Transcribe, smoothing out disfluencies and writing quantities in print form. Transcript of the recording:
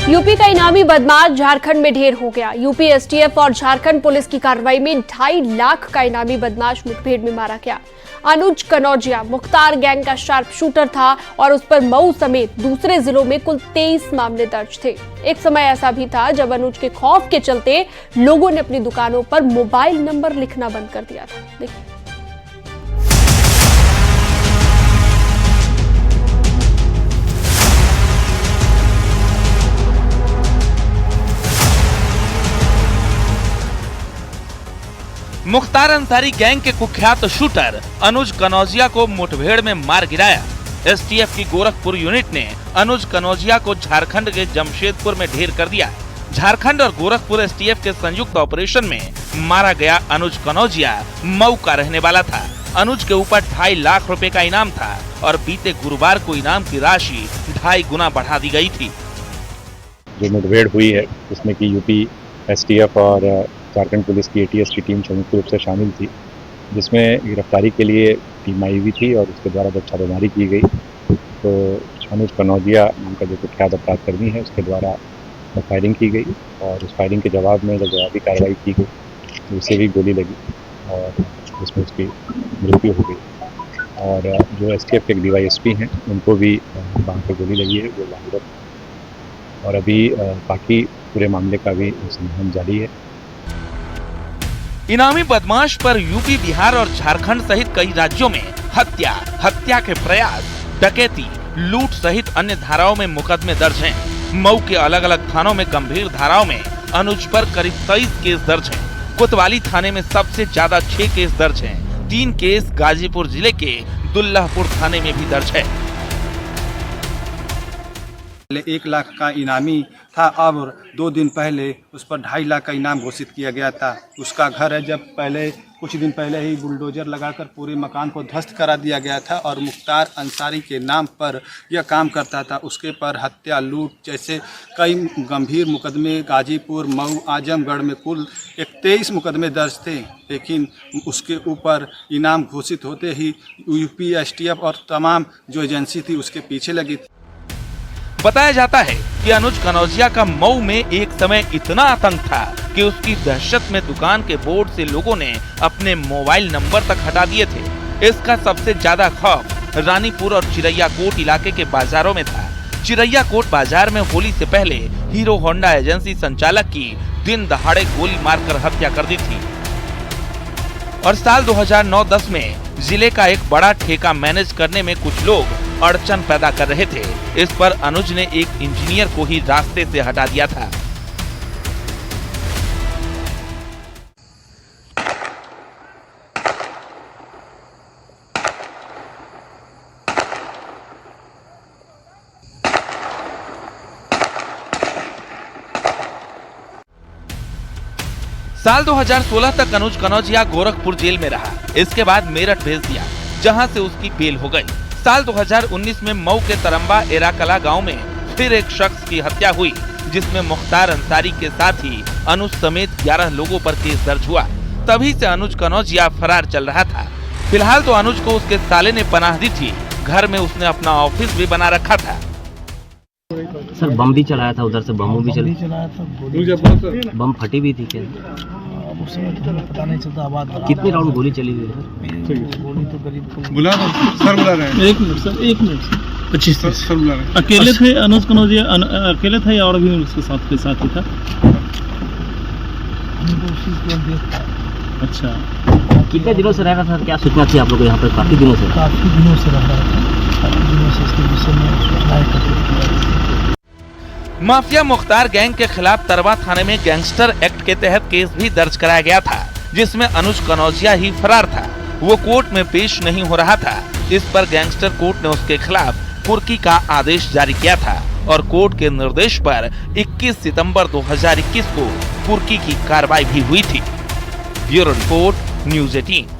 UP का इनामी बदमाश झारखंड में ढेर हो गया। यूपी एसटीएफ और झारखंड पुलिस की कार्रवाई में 2.5 लाख का इनामी बदमाश मुठभेड़ में मारा गया। अनुज कनौजिया मुख्तार गैंग का शार्प शूटर था और उस पर मऊ समेत दूसरे जिलों में कुल 23 मामले दर्ज थे। एक समय ऐसा भी था जब अनुज के खौफ के चलते लोगों ने अपनी दुकानों पर मोबाइल नंबर लिखना बंद कर दिया था। देखिए। मुख्तार अंसारी गैंग के कुख्यात शूटर अनुज कनौजिया को मुठभेड़ में मार गिराया। एसटीएफ की गोरखपुर यूनिट ने अनुज कनौजिया को झारखंड के जमशेदपुर में ढेर कर दिया। झारखंड और गोरखपुर एसटीएफ के संयुक्त ऑपरेशन में मारा गया अनुज कनौजिया मऊ का रहने वाला था। अनुज के ऊपर 2.5 लाख रुपए का इनाम था और बीते गुरुवार को इनाम की राशि 2.5 गुना बढ़ा दी गई थी। जो मुठभेड़ हुई है उसमें कि यूपी एसटीएफ और झारखंड पुलिस की एटीएस की टीम संयुक्त रूप से शामिल थी, जिसमें गिरफ्तारी के लिए टीम आई हुई थी और उसके द्वारा जब छापेमारी की गई तो अनुज कनौजिया नाम का जो कुख्यात अपराधकर्मी है उसके द्वारा फायरिंग की गई और उस फायरिंग के जवाब में जब जवाबी कार्रवाई की गई तो उसे भी गोली लगी और उसमें उसकी मृत्यु हो गई। और जो एसटीएफ के डीवाईएसपी हैं उनको भी बांह पर गोली लगी है, वो लांगरत। और अभी बाकी पूरे मामले का भी संधान जारी है। इनामी बदमाश पर यूपी, बिहार और झारखंड सहित कई राज्यों में हत्या के प्रयास, डकैती, लूट सहित अन्य धाराओं में मुकदमे दर्ज हैं। मऊ के अलग अलग थानों में गंभीर धाराओं में अनुज पर करीब 23 केस दर्ज हैं। कोतवाली थाने में सबसे ज्यादा 6 केस दर्ज हैं। 3 केस गाजीपुर जिले के दुल्लापुर थाने में भी दर्ज है। 1 लाख का इनामी था, अब 2 दिन पहले उस पर 2.5 लाख का इनाम घोषित किया गया था। उसका घर है, जब कुछ दिन पहले ही बुलडोजर लगाकर पूरे मकान को ध्वस्त करा दिया गया था और मुख्तार अंसारी के नाम पर यह काम करता था। उसके पर हत्या, लूट जैसे कई गंभीर मुकदमे गाजीपुर, मऊ, आजमगढ़ में कुल 23 मुकदमे दर्ज थे। लेकिन उसके ऊपर इनाम घोषित होते ही यूपी एसटीएफ और तमाम जो एजेंसी थी उसके पीछे लगी थी। बताया जाता है कि अनुज कनौजिया का मऊ में एक समय इतना आतंक था कि उसकी दहशत में दुकान के बोर्ड से लोगों ने अपने मोबाइल नंबर तक हटा दिए थे। इसका सबसे ज्यादा खौफ रानीपुर और चिरैयाकोट इलाके के बाजारों में था। चिरैयाकोट बाजार में होली से पहले हीरो होंडा एजेंसी संचालक की दिन दहाड़े गोली मारकर हत्या कर दी थी और साल 2009-10 में जिले का एक बड़ा ठेका मैनेज करने में कुछ लोग अड़चन पैदा कर रहे थे। इस पर अनुज ने एक इंजीनियर को ही रास्ते से हटा दिया था। साल 2016 तक अनुज कनौजिया गोरखपुर जेल में रहा। इसके बाद मेरठ भेज दिया, जहां से उसकी बेल हो गई। साल 2019 में मऊ के तरंबा एराकला गांव में फिर एक शख्स की हत्या हुई, जिसमें मुख्तार अंसारी के साथ ही अनुज समेत 11 लोगों पर केस दर्ज हुआ। तभी से अनुज कनौजिया फरार चल रहा था। फिलहाल तो अनुज को उसके साले ने पनाह दी थी। घर में उसने अपना ऑफिस भी बना रखा था। सर बम भी चलाया था, उधर से बम भी चलाया था, बम फटी भी थी क्या? उस समय तो पता नहीं चलता। आवाज कितने राउंड गोली चली हुई है? गोली तो करीब बुला सर बुला रहे हैं। 1 मिनट सर, 1 मिनट 25 सर बुला रहे हैं। अकेले थे अनुज कनौजिया? अकेले था या और भी उसके साथ ही था? अच्छा, कितने दिनों से रह रहा था? क्या सूचना थी आप लोग यहाँ पर? काफी दिनों से रह रहा था। काफी दिनों से इसके विषय में सूचनाएं करते। माफिया मुख्तार गैंग के खिलाफ तरवा थाने में गैंगस्टर एक्ट के तहत केस भी दर्ज कराया गया था, जिसमें अनुज कनौजिया ही फरार था। वो कोर्ट में पेश नहीं हो रहा था। इस पर गैंगस्टर कोर्ट ने उसके खिलाफ कुर्की का आदेश जारी किया था और कोर्ट के निर्देश पर 21 सितंबर 2021 को कुर्की की कार्रवाई भी हुई थी। Bureau report, news 18।